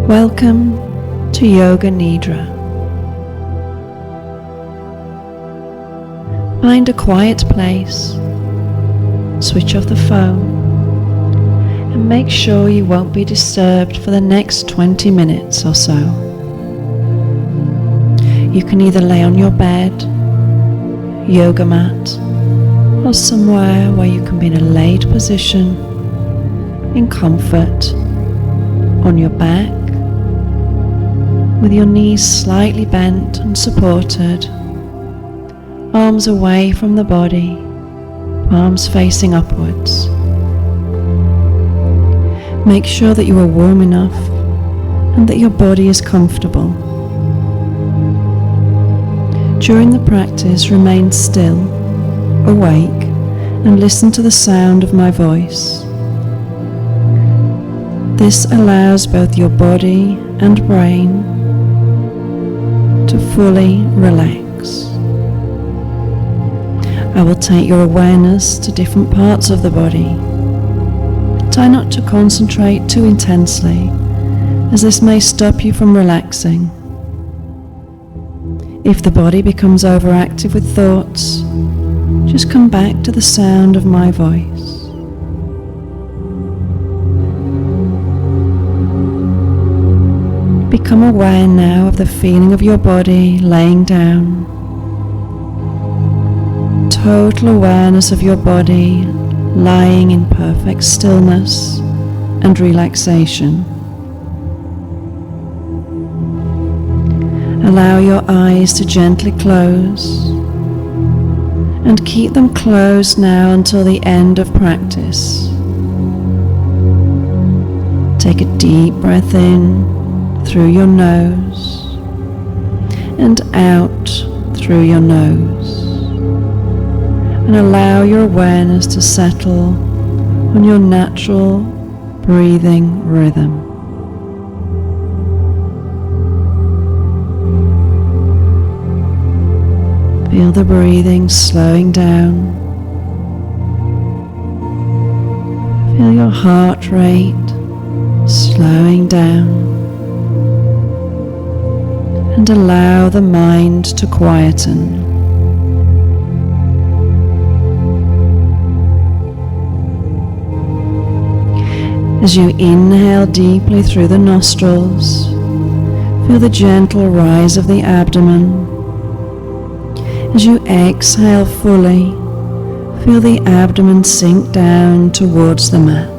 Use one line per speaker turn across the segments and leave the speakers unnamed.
Welcome to Yoga Nidra. Find a quiet place, switch off the phone, and make sure you won't be disturbed for the next 20 minutes or so. You can either lay on your bed, yoga mat, or somewhere where you can be in a laid position, in comfort, on your back, with your knees slightly bent and supported, arms away from the body, palms facing upwards. Make sure that you are warm enough and that your body is comfortable. During the practice, remain still, awake, and listen to the sound of my voice. This allows both your body and brain to fully relax. I will take your awareness to different parts of the body. Try not to concentrate too intensely, as this may stop you from relaxing. If the body becomes overactive with thoughts, just come back to the sound of my voice. Become aware now of the feeling of your body laying down. Total awareness of your body lying in perfect stillness and relaxation. Allow your eyes to gently close and keep them closed now until the end of practice. Take a deep breath in through your nose and out through your nose, and allow your awareness to settle on your natural breathing rhythm. Feel the breathing slowing down. Feel your heart rate slowing down. And allow the mind to quieten. As you inhale deeply through the nostrils, feel the gentle rise of the abdomen. As you exhale fully, feel the abdomen sink down towards the mat.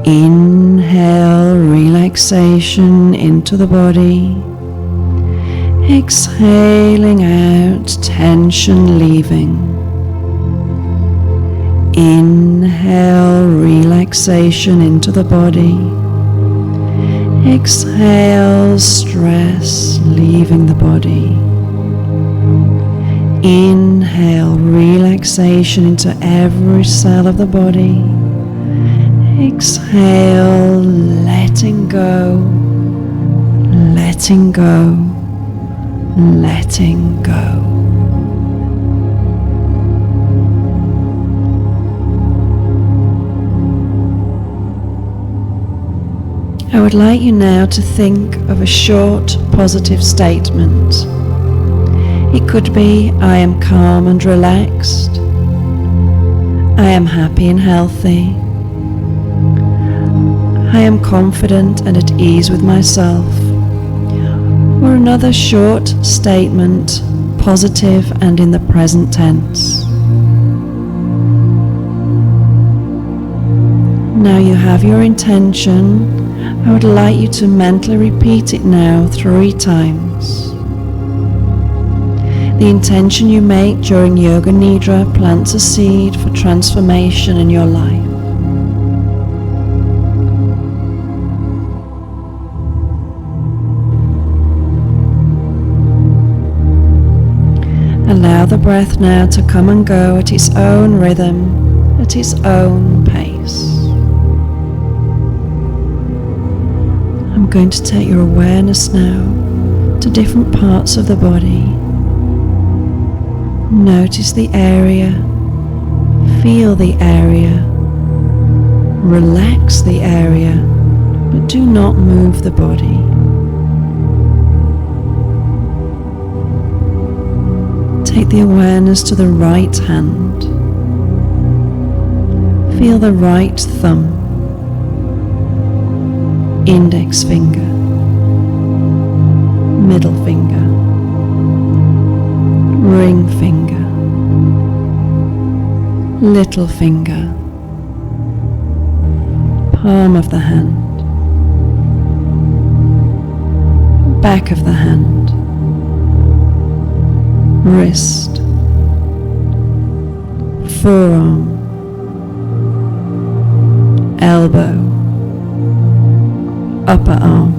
Inhale relaxation into the body. Exhaling out tension leaving. Inhale relaxation into the body. Exhale stress leaving the body. Inhale relaxation into every cell of the body. Exhale, letting go, letting go, letting go. I would like you now to think of a short positive statement. It could be, I am calm and relaxed. I am happy and healthy. I am confident and at ease with myself. Or another short statement, positive and in the present tense. Now you have your intention. I would like you to mentally repeat it now 3 times. The intention you make during Yoga Nidra plants a seed for transformation in your life. Allow the breath now to come and go at its own rhythm, at its own pace. I'm going to take your awareness now to different parts of the body. Notice the area, feel the area, relax the area, but Do not move the body. Take the awareness to the right hand. Feel the right thumb, index finger, middle finger, ring finger, little finger, palm of the hand, back of the hand, wrist, forearm, elbow, upper arm,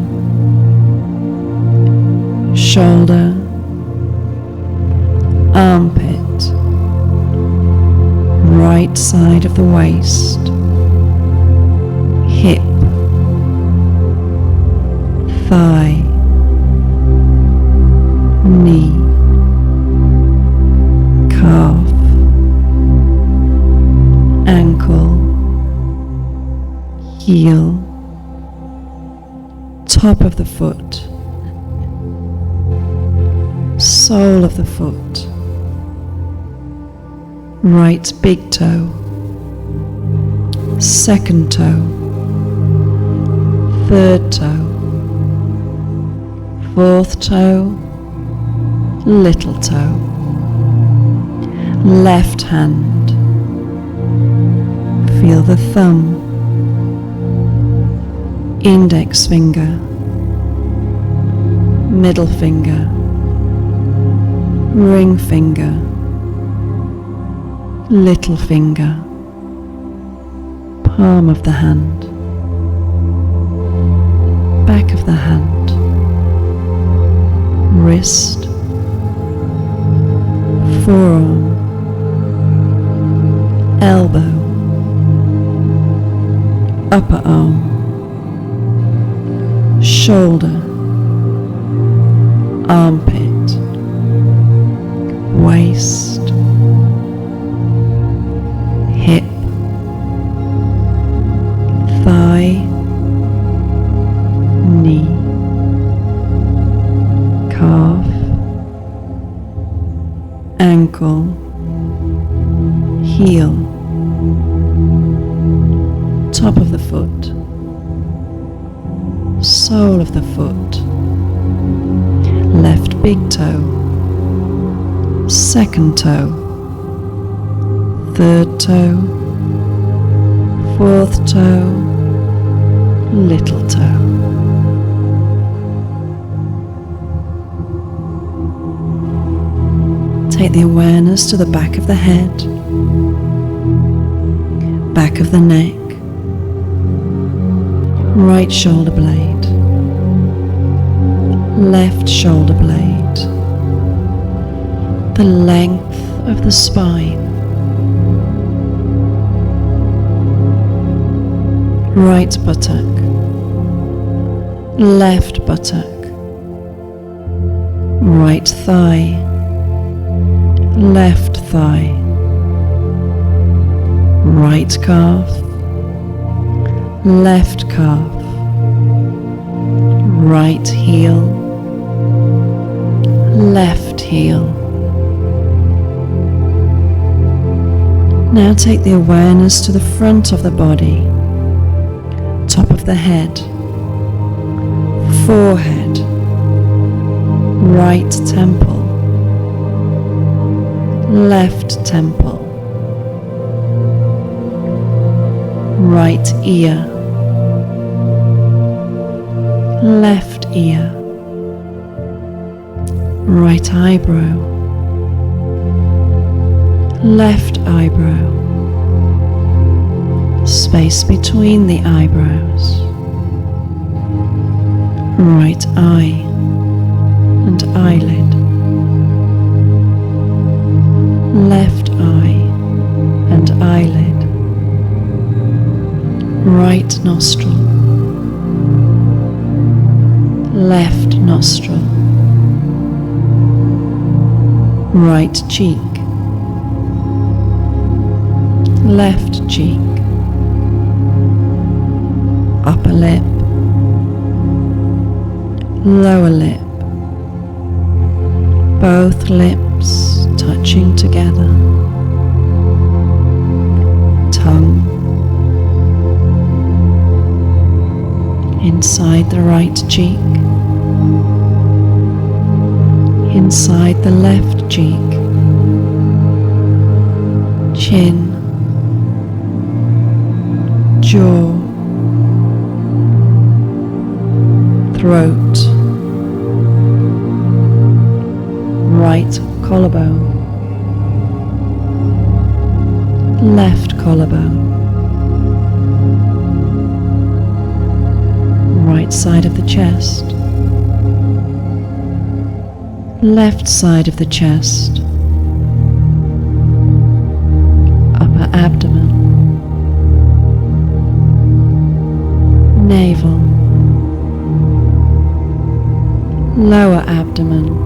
shoulder, armpit, right side of the waist, hip, thigh, knee, calf, ankle, heel, top of the foot, sole of the foot, right big toe, second toe, third toe, fourth toe, little toe, left hand, feel the thumb, index finger, middle finger, ring finger, little finger, palm of the hand, back of the hand, wrist, forearm, elbow, upper arm, shoulder, armpit, waist, hip, thigh, knee, calf, ankle, heel, top of the foot, sole of the foot, left big toe, second toe, third toe, fourth toe, little toe. Take the awareness to the back of the head, back of the neck, right shoulder blade, left shoulder blade, the length of the spine, right buttock, left buttock, right thigh, left thigh, right calf, left calf, right heel, left heel. Now take the awareness to the front of the body, top of the head, forehead, right temple, left temple, right ear, left ear, right eyebrow, left eyebrow, space between the eyebrows, right eye and eyelid, left eye and eyelid, right nostril, left nostril, right cheek, left cheek, upper lip, lower lip, both lips touching together, tongue, inside the right cheek, inside the left cheek, chin, jaw, throat, right collarbone, left collarbone, right side of the chest, left side of the chest, upper abdomen, navel, lower abdomen,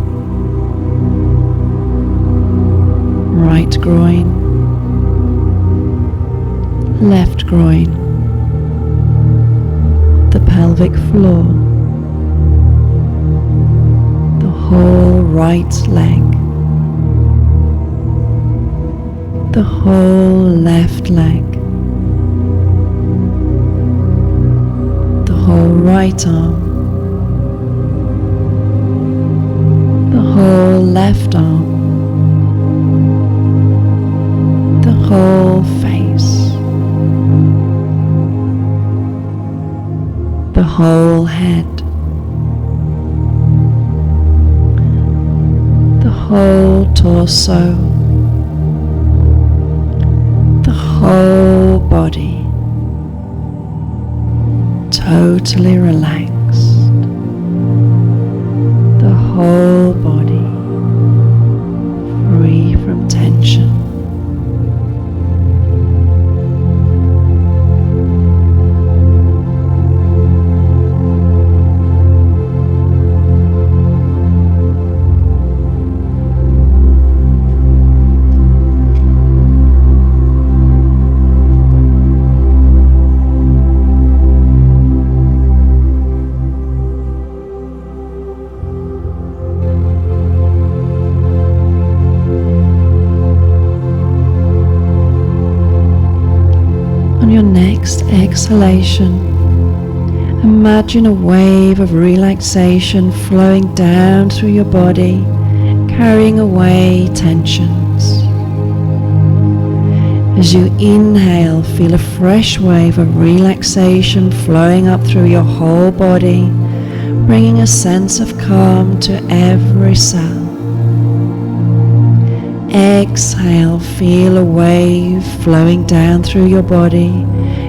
right groin, left groin, the pelvic floor, the whole right leg, the whole left leg, the whole right arm, the whole left arm, the whole face, the whole head, the whole torso, the whole body, totally relaxed, the whole body free from tension. On your next exhalation, imagine a wave of relaxation flowing down through your body, carrying away tensions. As you inhale, feel a fresh wave of relaxation flowing up through your whole body, bringing a sense of calm to every cell. Exhale, feel a wave flowing down through your body,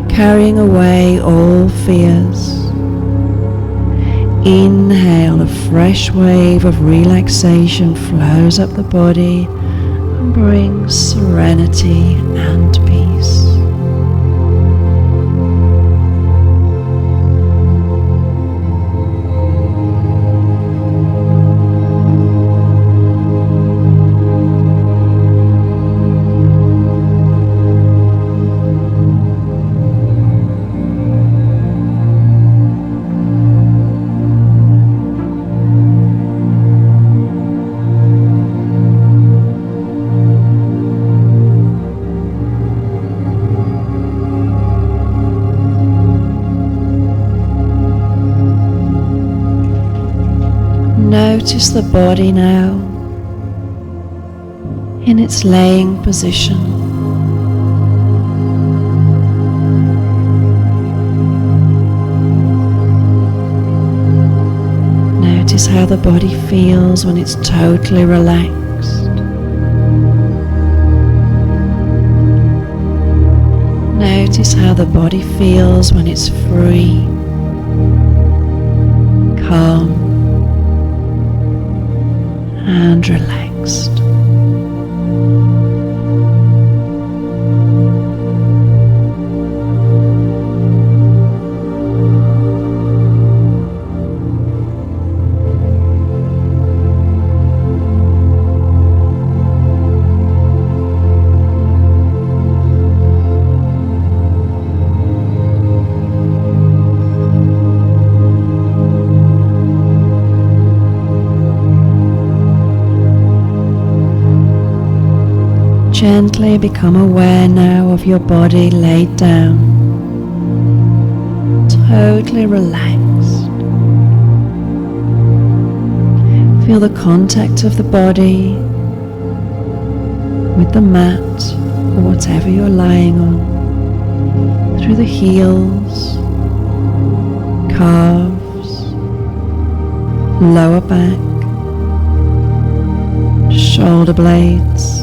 carrying away all fears. Inhale, a fresh wave of relaxation flows up the body and brings serenity and peace. Notice the body now in its laying position. Notice how the body feels when it's totally relaxed. Notice how the body feels when it's free, calm, and relaxed. Gently become aware now of your body laid down, totally relaxed. Feel the contact of the body with the mat or whatever you're lying on, through the heels, calves, lower back, shoulder blades,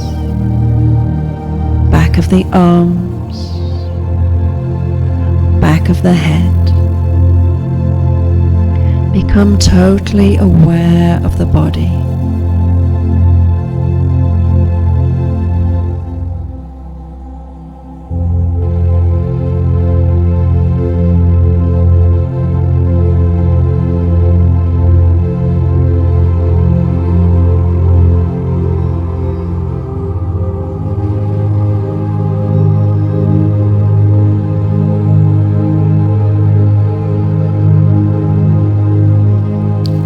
back of the arms, back of the head. Become totally aware of the body.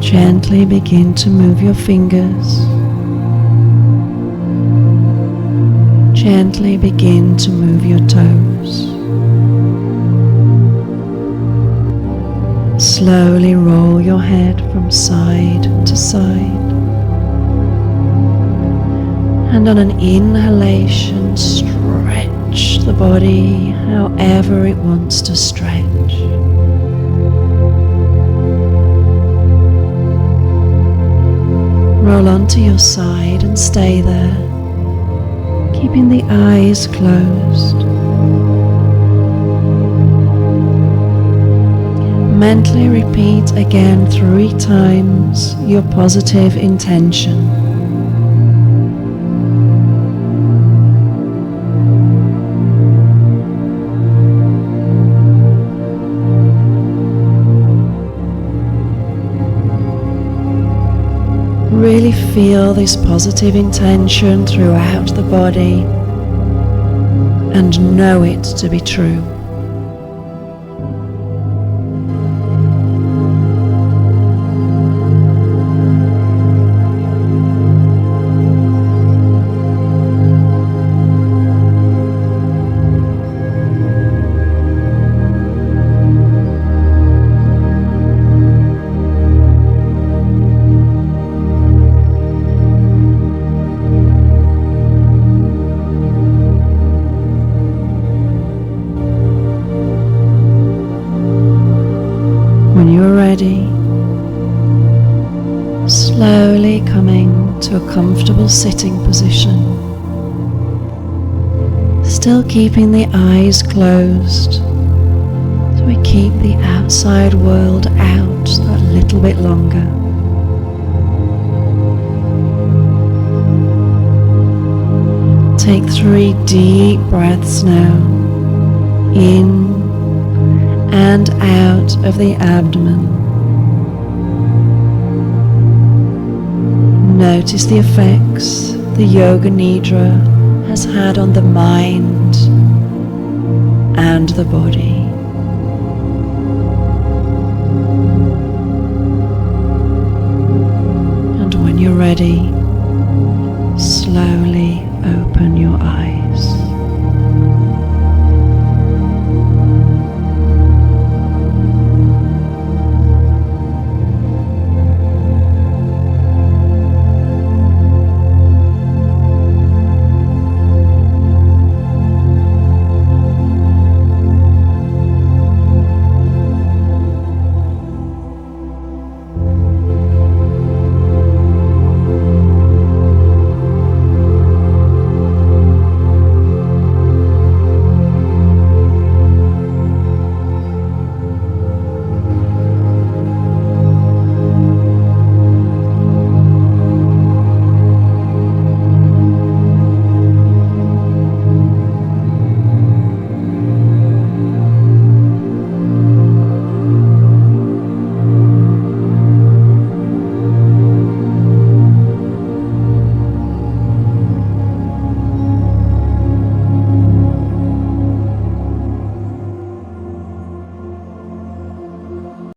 Gently begin to move your fingers. Gently begin to move your toes. Slowly roll your head from side to side. And on an inhalation, stretch the body however it wants to stretch. Roll onto your side and stay there, keeping the eyes closed. Mentally repeat again 3 times your positive intention. Really feel this positive intention throughout the body and know it to be true. When you're ready, slowly coming to a comfortable sitting position, still keeping the eyes closed, so we keep the outside world out a little bit longer. Take 3 deep breaths now, in and out of the abdomen. Notice the effects the Yoga Nidra has had on the mind and the body.